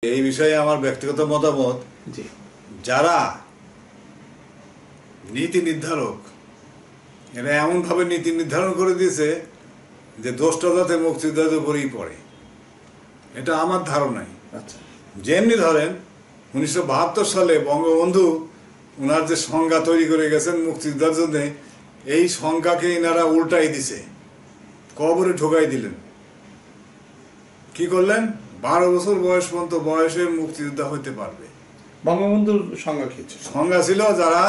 এই বিষয়ে আমার ব্যক্তিগত মতামত, যারা নীতি নির্ধারক এরা এমনভাবে নীতি নির্ধারণ করে দিয়েছে যে দোষটা যাতে মুক্তিযোদ্ধাদের উপরেই পড়ে, এটা আমার ধারণাই। যেমনি ধরেন 1972 সালে বঙ্গবন্ধু ওনার যে সংজ্ঞা তৈরি করে গেছেন মুক্তিযোদ্ধার জন্য, এই সংজ্ঞাকে এনারা উল্টাই দিছে, কবরে ঢোকাই দিলেন। কি করলেন? 12 বছর বয়স পর্যন্ত বয়সে মুক্তিযোদ্ধা হইতে পারবে। বঙ্গবন্ধুর সংজ্ঞা কি ছিল? সংজ্ঞা ছিল যারা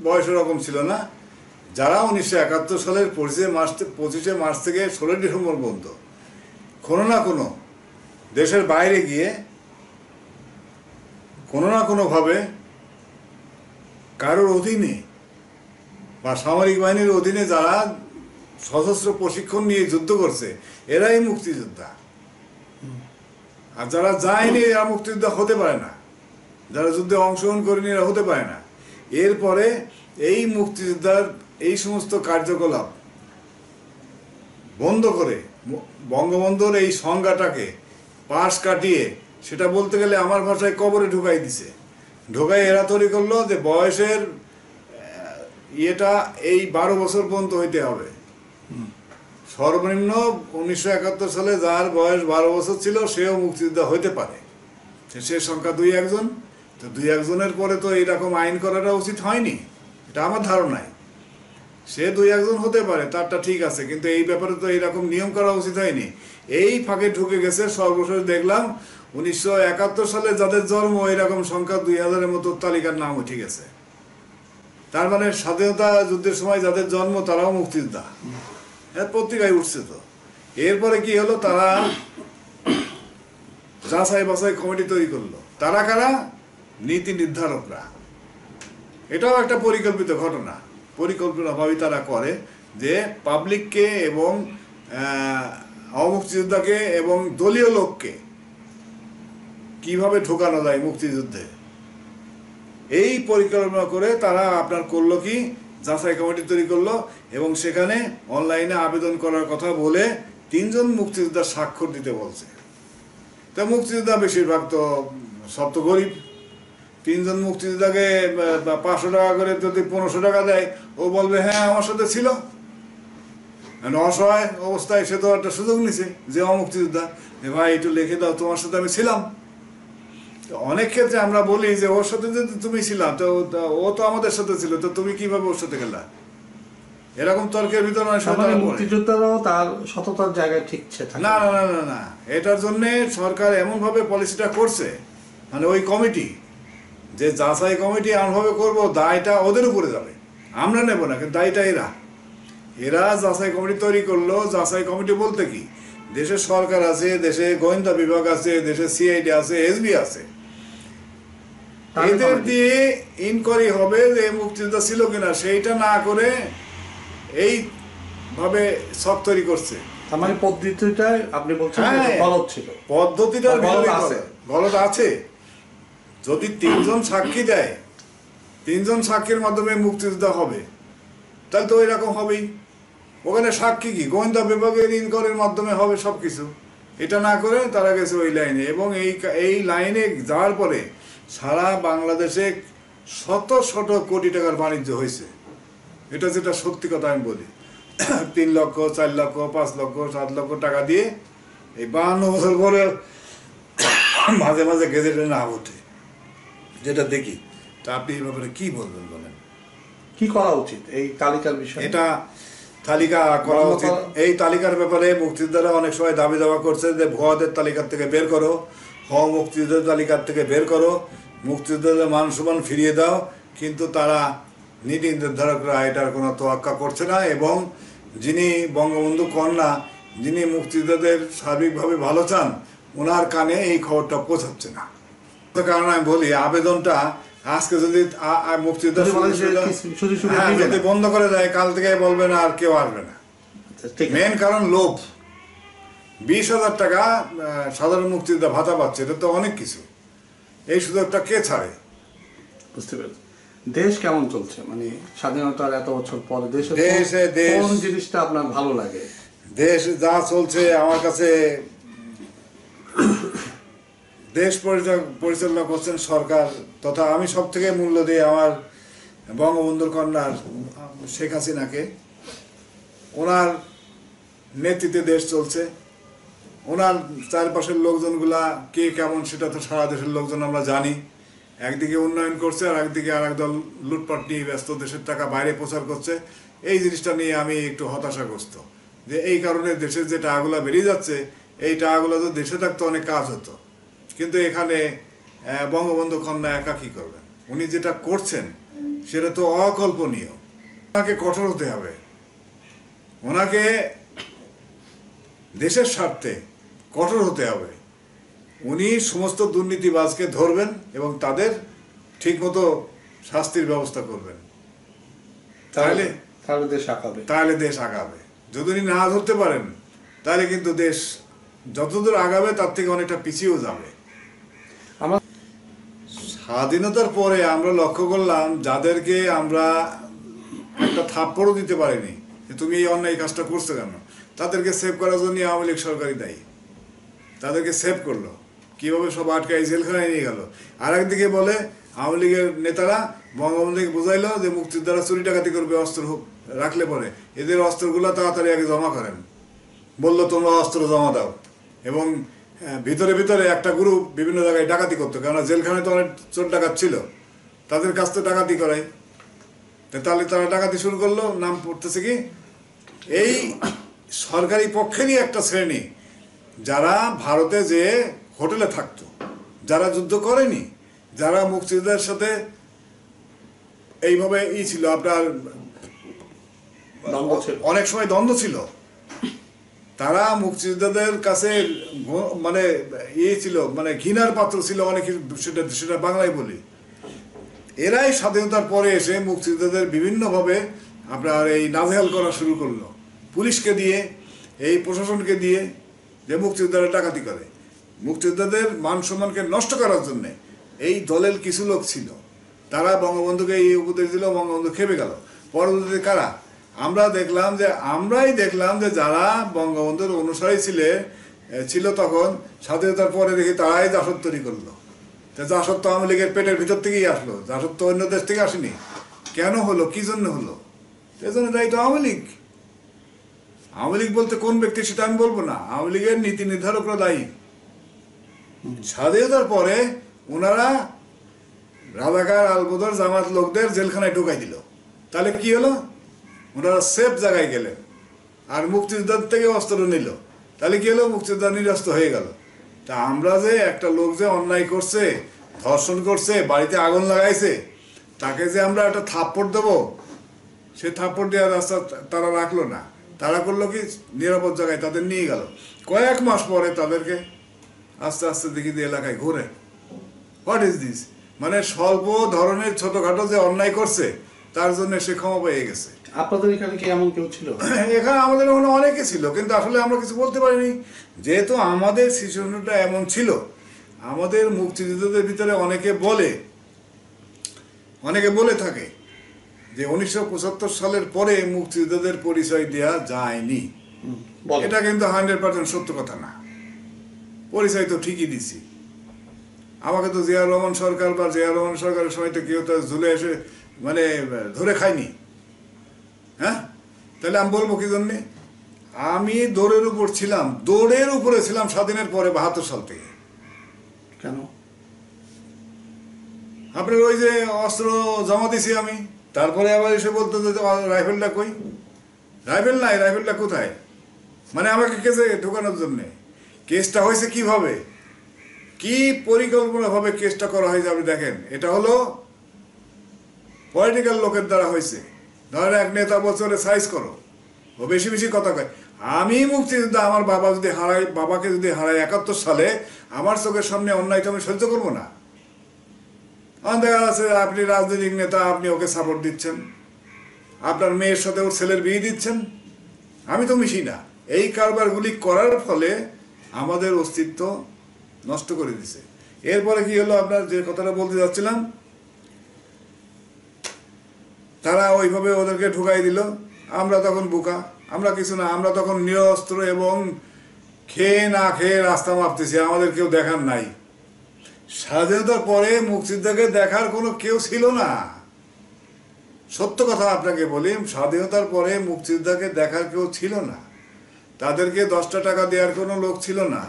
বয়স এরকম ছিল না, যারা 1971 সালের 25শে মার্চ থেকে 16 ডিসেম্বর পর্যন্ত কোনো না কোনো দেশের বাইরে গিয়ে কোনো না কোনোভাবে কারোর অধীনে বা সামরিক বাহিনীর অধীনে যারা সশস্ত্র প্রশিক্ষণ নিয়ে যুদ্ধ করছে এরাই মুক্তিযোদ্ধা। আর যারা যায়নি এরা মুক্তিযোদ্ধা হতে পারে না, যারা যুদ্ধে অংশগ্রহণ করেনি এরা হতে পারে না। এরপরে এই মুক্তিযোদ্ধার এই সমস্ত কার্যকলাপ বন্ধ করে বঙ্গবন্ধুর এই সংজ্ঞাটাকে পাশ কাটিয়ে, সেটা বলতে গেলে আমার ভাষায় কবরে ঢুকাই দিছে। ঢুকাই এরা তৈরি করলো যে বয়সের ইয়েটা এই 12 বছর পর্যন্ত হইতে হবে। সর্বনিম্ন 1971 সালে যার বয়স 12 বছর ছিল সেও মুক্তিযোদ্ধা হইতে পারে, সে সংখ্যা 2-1 তো 2-1 পরে তো এইরকম আইন করাটা উচিত হয়নি, এটা আমার ধারণায়। সে 2-1 হতে পারে, তারটা ঠিক আছে, কিন্তু এই ব্যাপারে তো এইরকম নিয়ম করা উচিত হয়নি। এই ফাঁকে ঢুকে গেছে। সর্বশেষ দেখলাম 1971 সালে যাদের জন্ম এরকম সংখ্যা 2000-এর মতো তালিকার নাম উঠে গেছে। তার মানে স্বাধীনতা যুদ্ধের সময় যাদের জন্ম তারাও মুক্তিযোদ্ধা, এর পত্রিকায় উঠছে। তো এরপরে কি হলো, তারা যাচাই বাছাই কমিটি তৈরি করলো। তারা কারা? নীতি নির্ধারকরা। এটাও একটা পরিকল্পিত ঘটনা, পরিকল্পনাভাবে তারা করে যে পাবলিককে এবং অমুক্তিযোদ্ধাকে এবং দলীয় লোককে কিভাবে ঢোকানো যায় মুক্তিযুদ্ধে, এই পরিকল্পনা করে তারা আপনার করলো কি, যাচাই কমিটি তৈরি করলো এবং সেখানে অনলাইনে আবেদন করার কথা বলে 3 জন মুক্তিযোদ্ধার স্বাক্ষর দিতে বলছে। তা মুক্তিযোদ্ধা বেশিরভাগ তো সব তো গরিব। 3 জন মুক্তিযোদ্ধাকে 500 টাকা করে যদি 1500 টাকা দেয়, ও বলবে হ্যাঁ আমার সাথে ছিল। অসহায় অবস্থায় সে তো একটা সুযোগ নিছে যে অমুক্তিযোদ্ধা, যে ভাই একটু লিখে দাও তোমার সাথে আমি ছিলাম। অনেক ক্ষেত্রে আমরা বলি যে ওর সাথে যদি তুমি ছিলাম তো ও তো আমাদের সাথে ছিল, তো তুমি কিভাবে ওর সাথে গেলা, এরকম তর্কের ভিতরে মুক্তিযোদ্ধারাও তার সততার জায়গায় ঠিক না না না না না। এটার জন্য সরকার এমন ভাবে পলিসিটা করছে, মানে ওই কমিটি যে যাচাই কমিটি এমনভাবে করবো, দায়টা ওদের উপরে যাবে, আমরা নেব না, কিন্তু দায়টা এরা যাচাই কমিটি তৈরি করলো। যাচাই কমিটি বলতে কি, দেশে সরকার আছে, দেশে গোয়েন্দা বিভাগ আছে, দেশে সিআইডি আছে, এসবি আছে, এদের দিয়ে ইনকোয়ারি হবে যে মুক্তিযোদ্ধা ছিল কিনা। সেইটা না করে এই ভাবে সব তৈরি করছে। মানে পদ্ধতিটা আপনি বলছেন গলত ছিল, পদ্ধতিটা গলত আছে। যদি 3 জন সাক্ষী দেয়, 3 জন সাক্ষীর মাধ্যমে মুক্তিযোদ্ধা হবে, তাহলে তো এরকম হবেই। ওখানে সাক্ষী কি গোয়েন্দা বিভাগের ইনকোয়ারির মাধ্যমে হবে সবকিছু। এটা না করে তারা গেছে ওই লাইনে, এবং এই লাইনে যাওয়ার পরে সারা বাংলাদেশে শত শত কোটি টাকার বাণিজ্য হয়েছে। এটা যেটা সত্যি কথা আমি বলি, 3 লক্ষ 4 লক্ষ 5 লক্ষ 7 লক্ষ টাকা দিয়ে এই 52 বছর পরে মাঝে মাঝে গেজেটে না ওঠে, যেটা দেখি। তা আপনি এই ব্যাপারে কি বলবেন, বলেন কি করা উচিত এই তালিকার বিষয়ে? এটা তালিকা করা উচিত। এই তালিকার ব্যাপারে মুক্তিযোদ্ধারা অনেক সময় দাবি দাওয়া করছে যে ভুয়াদের তালিকার থেকে বের করো, মুক্তিযোদ্ধার তালিকার থেকে বের করো, মুক্তিযোদ্ধাদের মান সম্মান ফিরিয়ে দাও। কিন্তু তারা নীতি নির্ধারকরা এটার কোনো তোয়াক্কা করছে না, এবং যিনি বঙ্গবন্ধু কন্যা, যিনি মুক্তিযোদ্ধাদের সার্বিকভাবে ভালো চান, ওনার কানে এই খবরটা পৌঁছাচ্ছে না। কারণ আমি বলি, আবেদনটা আজকে যদি মুক্তিযোদ্ধা যদি বন্ধ করে দেয়, কাল থেকে বলবে না আর কেউ আসবে না। মেন কারণ লোভ। 20,000 টাকা সাধারণ মুক্তিযোদ্ধা ভাতা পাচ্ছে, এটা তো অনেক কিছু। এই সুযোগটা কে ছাড়ে? বুঝতে পেরেছি। দেশ কেমন চলছে, মানে স্বাধীনতার এত বছর পরে দেশে কোন জিনিসটা আপনার ভালো লাগে? দেশ যা চলছে আমার কাছে দেশ পরিচালনা করছেন সরকার, তথা আমি সব থেকে মূল্য দিই আমার বঙ্গবন্ধুর কন্যার শেখ হাসিনাকে। ওনার নেতৃত্বে দেশ চলছে। ওনার চারপাশের লোকজনগুলা কে কেমন সেটা তো সারা দেশের লোকজন আমরা জানি। একদিকে উন্নয়ন করছে আর একদিকে আর একদল লুটপাট নিয়ে ব্যস্ত, দেশের টাকা বাইরে প্রচার করছে। এই জিনিসটা নিয়ে আমি একটু হতাশাগ্রস্ত, যে এই কারণে দেশের যে টাকাগুলো বেরিয়ে যাচ্ছে, এই টাকাগুলো তো দেশে থাকতে অনেক কাজ হতো, কিন্তু এখানে বঙ্গবন্ধু কন্যা একা কী করবেন? উনি যেটা করছেন সেটা তো অকল্পনীয়। ওনাকে কঠোর হতে হবে, ওনাকে দেশের স্বার্থে কঠোর হতে হবে। উনি সমস্ত দুর্নীতিবাজকে ধরবেন এবং তাদের ঠিকমতো শাস্তির ব্যবস্থা করবেন, তাহলে দেশ আগাবে। যদি উনি না ধরতে পারেন তাহলে কিন্তু দেশ যতদূর আগাবে তার থেকে অনেকটা পিছিয়েও যাবে। স্বাধীনতার পরে আমরা লক্ষ্য করলাম, যাদেরকে আমরা একটা থাপ্পড়ও দিতে পারিনি যে তুমি এই অন্যায় কাজটা করছো কেন, তাদেরকে সেভ করার জন্য আওয়ামী লীগ সরকারই দায়ী। তাদেরকে সেভ করলো কীভাবে, সব আটকাই জেলখানায় নিয়ে গেল। আর একদিকে বলে আওয়ামী লীগের নেতারা বঙ্গবন্ধুকে বুঝাইলো যে মুক্তিযোদ্ধারা চুরি ডাকাতি করবে, অস্ত্র রাখলে পরে এদের অস্ত্রগুলো তাড়াতাড়ি আগে জমা করেন। বললো তোমরা অস্ত্র জমা দাও, এবং ভিতরে ভিতরে একটা গ্রুপ বিভিন্ন জায়গায় ডাকাতি করতো, কেননা জেলখানায় তো অনেক চোর ডাকাত ছিল, তাদের কাছ থেকে ডাকাতি করাই। তাহলে তারা ডাকাতি শুরু করলো। নাম পড়তেছে কি, এই সরকারি পক্ষেরই একটা শ্রেণী যারা ভারতে যে হোটেলে থাকতো, যারা যুদ্ধ করেনি, যারা মুক্তিযোদ্ধার সাথে এইভাবে ছিল, আপনার অনেক সময় দ্বন্দ্ব ছিল, তারা মুক্তিযোদ্ধাদের কাছে মানে ছিল, মানে ঘৃণার পাত্র ছিল অনেক, সেটা বাংলায় বলি। এরাই স্বাধীনতার পরে এসে মুক্তিযোদ্ধাদের বিভিন্নভাবে আপনার এই নাজেহাল করা শুরু করলো, পুলিশকে দিয়ে, এই প্রশাসনকে দিয়ে, যে মুক্তিযোদ্ধারা ডাকাতি করে। মুক্তিযোদ্ধাদের মান সম্মানকে নষ্ট করার জন্যে এই দলের কিছু লোক ছিল, তারা বঙ্গবন্ধুকে এই উপদেশ দিল, বঙ্গবন্ধু খেপে গেল। পরবর্তীতে কারা? আমরাই দেখলাম যে যারা বঙ্গবন্ধুর অনুসারী ছিল তখন, স্বাধীনতার পরে দেখি তারাই জাসদ তৈরি করলো। জাসদ তো আওয়ামী লীগের পেটের ভিতর থেকেই আসলো, জাসদ তো অন্য দেশ থেকে আসেনি। কেন হলো, কি জন্য হলো? এই জন্য দায়ী তো আওয়ামী লীগ। আওয়ামী লীগ বলতে কোন ব্যক্তি সেটা আমি বলবো না, আওয়ামী লীগের নীতি নির্ধারকরা দায়ী। স্বাধীনতার পরে ওনারা রাজাকার আলবদর জামাত লোকদের জেলখানায় ঢুকাই দিল। তাহলে কি হলো? ওনারা সেফ জায়গায় গেলেন, আর মুক্তিযোদ্ধার থেকে অস্ত্র নিল। তাহলে কি হলো? মুক্তিযোদ্ধা নিরস্ত্র হয়ে গেল। তা আমরা যে একটা লোক যে অন্যায় করছে, ধর্ষণ করছে, বাড়িতে আগুন লাগাইছে, তাকে যে আমরা একটা থাপ্পড় দেবো, সে থাপ্পড় দেওয়ার রাস্তা তারা রাখলো না। তারা করলো কি, নিরাপদ জায়গায় তাদের নিয়ে গেল। কয়েক মাস পরে তাদেরকে আস্তে আস্তে দেখি যে এলাকায় ঘুরে। What is this? মানে স্বল্প ধরনের ছোটখাটো যে অন্যায় করছে তার জন্য সে ক্ষমা পেয়ে গেছে। আপনাদের এখানে কি এমন কেউ ছিল? এখানে আমাদের ওখানে অনেকে ছিল, কিন্তু আসলে আমরা কিছু বলতে পারিনি, যেহেতু আমাদের সিচুয়েশনটা এমন ছিল। আমাদের মুক্তিযোদ্ধাদের ভিতরে অনেকে বলে থাকে যে 1975 সালের পরে মুক্তিযোদ্ধাদের পরিচয় দেওয়া যায়নি। এটা কিন্তু 100% সত্য কথা না। পরিচয় তো ঠিকই দিছি। আমাকে তো জিয়াউর রহমান সরকার বা জিয়াউর রহমান সরকারের সময় তো কেউ তো ঝুলে এসে মানে ধরে খায়নি। হ্যাঁ, তাহলে আমি বলবো কি জন্যে? আমি দৌড়ের উপরে ছিলাম স্বাধীনের পরে 72 সাল থেকে। কেন? আপনার ওই যে অস্ত্র জমা দিছি আমি, তারপরে আবার এসে বলতো যে রাইফেলটা কই? রাইফেল নাই, রাইফেলটা কোথায়? মানে আমাকে কেসে ঢোকানোর জন্যে। কেসটা হয়েছে কিভাবে, কি পরিকল্পনাভাবে কেসটা করা হয়েছে আপনি দেখেন। এটা হলো পলিটিক্যাল লোকের দ্বারা হয়েছে। ধরেন এক নেতা বছরে সাইজ করো, ও বেশি বেশি কথা কয়। আমি মুক্তিযোদ্ধা, আমার বাবাকে যদি হারাই 71 সালে, আমার চোখের সামনে অন্যায়টা আমি সহ্য করবো না। দেখা যাচ্ছে আপনি রাজনৈতিক নেতা, আপনি ওকে সাপোর্ট দিচ্ছেন, আপনার মেয়ের সাথে ওর ছেলের বিয়ে দিচ্ছেন, আমি তো মিশি না। এই কারবারগুলি করার ফলে আমাদের অস্তিত্ব নষ্ট করে দিছে। এরপরে কি হলো, আপনার যে কথাটা বলতে যাচ্ছিলাম, তারা ওইভাবে ওদেরকে ঢুকাই দিল। আমরা তখন বোকা, আমরা কিছু না, আমরা তখন নিরস্ত্র এবং খেয়ে না খেয়ে রাস্তা মাপতেছি, আমাদের কেউ দেখার নাই। স্বাধীনতার পরে মুক্তিযোদ্ধাকে দেখার কোনো কেউ ছিল না। সত্য কথা আপনাকে বলি, স্বাধীনতার পরে মুক্তিযোদ্ধাকে দেখার কেউ ছিল না। তাদেরকে 10টা টাকা দেওয়ার কোনো লোক ছিল না।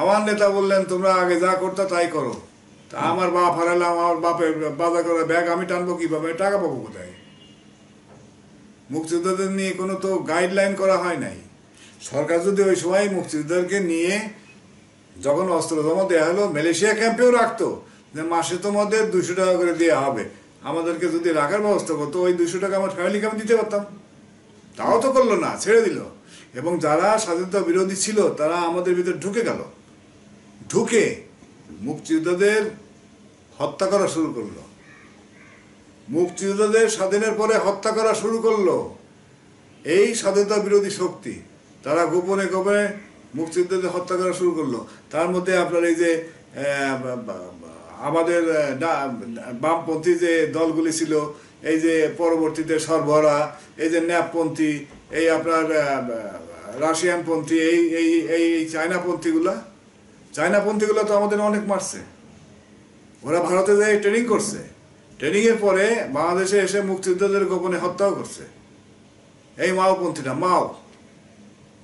আমার নেতা বললেন তোমরা আগে যা করতে তাই করো। তা আমার বাপ হারালাম, আমার বাপের বাজার করে ব্যাগ আমি টানবো কিভাবে, টাকা পাবো কোথায়? মুক্তিযোদ্ধাদের নিয়ে কোনো তো গাইডলাইন করা হয় নাই। সরকার যদি ওই সময় মুক্তিযোদ্ধাদেরকে নিয়ে যখন অস্ত্র জমা দেওয়া হলো, মালয়েশিয়া ক্যাম্পেও রাখতো যে মাসে তোমাদের 200 টাকা করে দেওয়া হবে, আমাদেরকে যদি রাখার ব্যবস্থা করতো ওই 200 টাকা আমার ফ্যামিলিকে আমি দিতে পারতাম। তাও তো করলো না, ছেড়ে দিল। এবং যারা স্বাধীনতা বিরোধী ছিল তারা আমাদের ভিতরে ঢুকে গেল, ঢুকে মুক্তিযোদ্ধাদের হত্যা করা শুরু করলো। মুক্তিযোদ্ধাদের স্বাধীনের পরে হত্যা করা শুরু করলো এই স্বাধীনতা বিরোধী শক্তি। তারা গোপনে গোপনে মুক্তিযোদ্ধাদের হত্যা করা শুরু করলো। তার মধ্যে আপনার এই যে আমাদের বামপন্থী যে দলগুলি ছিল, এই যে পরবর্তীতে সরবরা, এই যে ন্যাপপন্থী, এই আপনার রাশিয়ানপন্থী, এই এই এই চায়নাপন্থীগুলো তো আমাদের অনেক মারছে। ওরা ভারতে যাই ট্রেনিং করছে, ট্রেনিংয়ের পরে বাংলাদেশে এসে মুক্তিযোদ্ধাদের গোপনে হত্যাও করছে এই মাওপন্থীরা, মাও।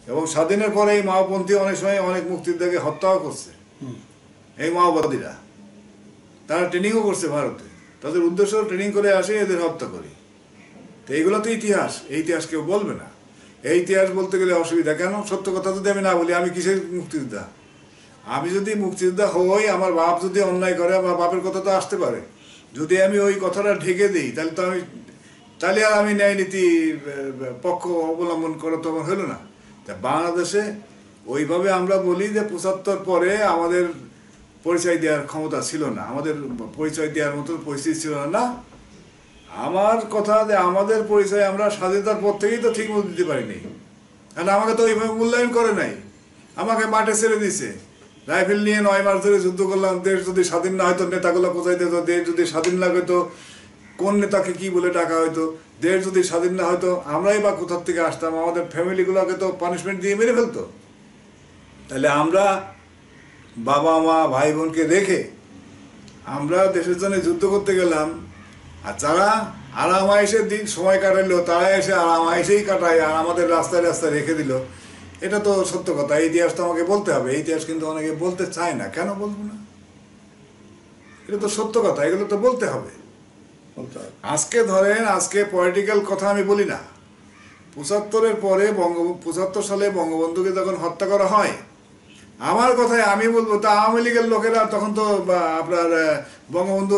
এবং স্বাধীনের পরে এই মাওপন্থী অনেক সময় অনেক মুক্তিযোদ্ধাকে হত্যাও করছে এই মাওবাদীরা। তারা ট্রেনিংও করছে ভারতে, তাদের উদ্দেশ্য ট্রেনিং করে আসে এদের হত্যা করি। তো এইগুলো তো ইতিহাস, এই ইতিহাস কেউ বলবে না। এই ইতিহাস বলতে গেলে অসুবিধা কেন? সত্য কথা যদি আমি না বলি, আমি কিসের মুক্তিযোদ্ধা? আমি যদি মুক্তিযোদ্ধা হই, আমার বাপ যদি অন্যায় করে, আমার বাপের কথা তো আসতে পারে। যদি আমি ওই কথাটা ঢেকে দিই তাহলে আর আমি ন্যায় নীতি পক্ষ অবলম্বন করা তো আমার হলো না। তা বাংলাদেশে ওইভাবে আমরা বলি যে 75 পরে আমাদের পরিচয় দেওয়ার ক্ষমতা ছিল না, আমাদের পরিচয় দেওয়ার মতো পরিস্থিতি ছিল না। আমার কথা যে আমাদের পরিচয় আমরা স্বাধীনতার পর থেকেই তো ঠিক মতো দিতে পারিনি, কারণ আমাকে তো ওইভাবে মূল্যায়ন করে নাই। আমাকে মাঠে ছেড়ে দিছে, রাইফেল নিয়ে 9 মাস ধরে যুদ্ধ করলাম। দেশ যদি স্বাধীন না হয়তো নেতাগুলো কোথায় দিত? দেশ যদি স্বাধীন না হইতো কোন নেতাকে কি বলে ডাকা হয়তো? দেশ যদি স্বাধীন না হয়তো আমরাই বা কোথার থেকে আসতাম? আমাদের ফ্যামিলিগুলোকে তো পানিশমেন্ট দিয়ে মেরে ফেলতো। তাহলে আমরা বাবা মা ভাই বোনকে রেখে আমরা দেশের জন্য যুদ্ধ করতে গেলাম, আর যারা আরামাইশে দিন সময় কাটাইলো তারা এসে আরামাইশেই কাটায় আর আমাদের রাস্তায় রাস্তায় রেখে দিল। এটা তো সত্য কথা, এই ইতিহাস তো আমাকে বলতে হবে। এই ইতিহাস কিন্তু অনেকে বলতে চায় না, কেন বলবো না? এটা তো সত্য কথা, এগুলো তো বলতে হবে। আজকে ধরেন, আজকে পলিটিক্যাল কথা আমি বলি না। 75-এর পরে 75 সালে বঙ্গবন্ধুকে যখন হত্যা করা হয়, আমার কথায় আমি বলবো তা আওয়ামী লীগের লোকেরা তখন তো আপনার বঙ্গবন্ধু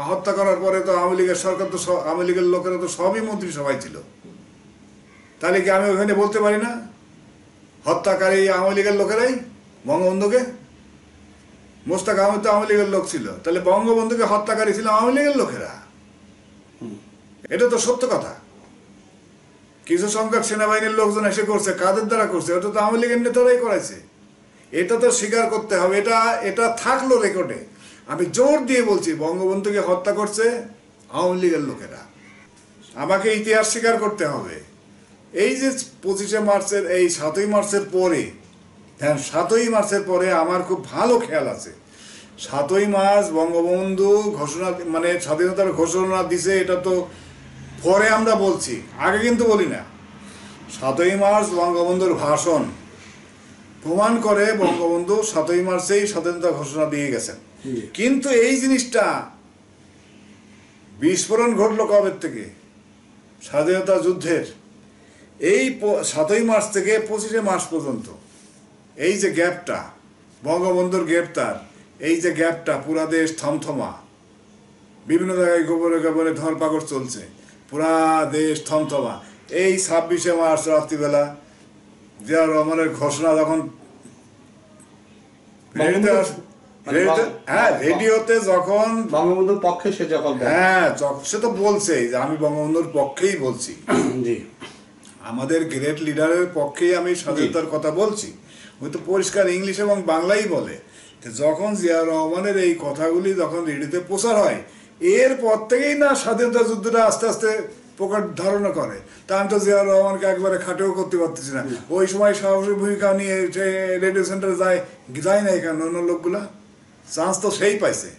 হত্যা করার পরে তো আওয়ামী লীগের সরকার তো আওয়ামী লীগের লোকেরা তো সবই মন্ত্রিসভায় ছিল। তাহলে কি আমি ওখানে বলতে পারি না হত্যাকারী আওয়ামী লীগের লোকেরাই বঙ্গবন্ধুকে? মোস্তাক আহমেদ তো আওয়ামী লীগের লোক ছিল, তাহলে বঙ্গবন্ধুকে হত্যাকারী ছিল আওয়ামী লীগের লোকেরা। এটা তো সত্য কথা। কিছু সংখ্যক সেনাবাহিনীর লোকজন এসে করছে, কাদের দ্বারা করছে? ওটা তো আওয়ামী লীগের নেতারাই করাইছে। এটা তো স্বীকার করতে হবে, এটা থাকলো রেকর্ডে। আমি জোর দিয়ে বলছি বঙ্গবন্ধুকে হত্যা করছে আওয়ামী লীগের লোকেরা। আমাকে ইতিহাস স্বীকার করতে হবে। এই যে 25শে মার্চের এই 7ই মার্চের পরে, হ্যাঁ 7ই মার্চের পরে আমার খুব ভালো খেয়াল আছে। 7ই মার্চ বঙ্গবন্ধু ঘোষণা, মানে স্বাধীনতার ঘোষণা দিছে, এটা তো পরে আমরা বলছি, আগে কিন্তু বলি না। 7ই মার্চ বঙ্গবন্ধুর ভাষণ প্রমাণ করে বঙ্গবন্ধু 7ই মার্চেই স্বাধীনতা ঘোষণা দিয়ে গেছেন। কিন্তু এই জিনিসটা বিস্ফোরণ ঘটলো কবে থেকে? স্বাধীনতা যুদ্ধের এই 7ই মার্চ থেকে 25শে মার্চ পর্যন্ত এই যে গ্যাপটা, বঙ্গবন্ধুর গ্রেপ্তার, এই যে গ্যাপটা, পুরা দেশ থমথমা, বিভিন্ন জায়গায় গোপনে গোপনে ধরপাকড় চলছে, পুরা দেশ থমথমা। এই 26শে মার্চ রাত্রিবেলা জিয়া রহমানের ঘোষণা যখন রেডিওতে যখন বঙ্গবন্ধুর পক্ষে সে যখন, হ্যাঁ সে তো বলছেই যে আমি বঙ্গবন্ধুর পক্ষেই বলছি, আমাদের গ্রেট লিডারের পক্ষেই আমি স্বাধীনতার কথা বলছি। ওই তো পরিষ্কার ইংলিশ এবং বাংলাই বলে। যখন জিয়া রহমানের এই কথাগুলি যখন রেডিওতে প্রচার হয়, এরপর থেকেই না স্বাধীনতা যুদ্ধটা আস্তে আস্তে প্রকার ধারণা করে। তা আমি তো জিয়াউর রহমানকে একবারে খাটেও করতে পারতেছি না। ওই সময় সাহসী ভূমিকা নিয়ে সে রেডিও সেন্টারে যায় না, এখানে অন্য লোকগুলা চান্স তো সেই পাইছে।